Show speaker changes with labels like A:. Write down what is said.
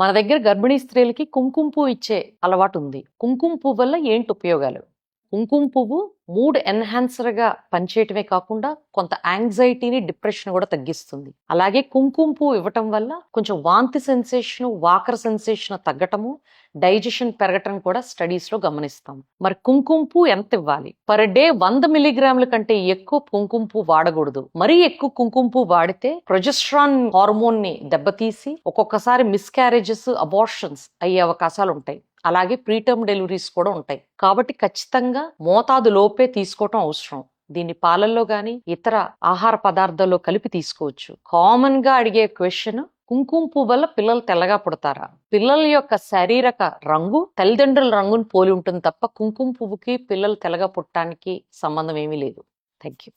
A: మన దగ్గర గర్భిణీ స్త్రీలకి కుంకుమ పువ్వు ఇచ్చే అలవాటు ఉంది. కుంకుమ పువ్వు వల్ల ఏంటి ఉపయోగాలు? కుంకుమ పువ్వు మూడ్ ఎన్హాన్సర్‌గా పనిచేయటమే కాకుండా కొంత యాంగ్జైటీని, డిప్రెషన్ కూడా తగ్గిస్తుంది. అలాగే కుంకుమ పువ్వు ఇవ్వటం వల్ల కొంచెం వాంతి సెన్సేషన్, వాకర్ సెన్సేషన్ తగ్గటము, డైజెషన్ పెరగటం కూడా స్టడీస్‌లో గమనిస్తాం. మరి కుంకుమ పువ్వు ఎంత ఇవ్వాలి? పర్ డే 100 మిల్లీగ్రాముల కంటే ఎక్కువ కుంకుమ పువ్వు వాడకూడదు. మరీ ఎక్కువ కుంకుమ పువ్వు వాడితే ప్రొజెస్ట్రాన్ హార్మోన్‌ని దెబ్బతీసి ఒక్కొక్కసారి మిస్‌క్యారేజెస్, అబార్షన్స్ అయ్యే అవకాశాలు ఉంటాయి. అలాగే ప్రీటర్మ్ డెలివరీస్ కూడా ఉంటాయి. కాబట్టి ఖచ్చితంగా మోతాదు లోపే తీసుకోవటం అవసరం. దీన్ని పాలల్లో గాని ఇతర ఆహార పదార్థాల్లో కలిపి తీసుకోవచ్చు. కామన్ గా అడిగే క్వశ్చన్, కుంకుమ పువ్వు వల్ల పిల్లలు తెల్లగా పుడతారా? పిల్లల యొక్క శారీరక రంగు తల్లిదండ్రుల రంగును పోలి ఉంటుంది తప్ప కుంకుమ పువ్వుకి పిల్లలు తెల్లగా పుట్టడానికి సంబంధం ఏమీ లేదు. Thank you.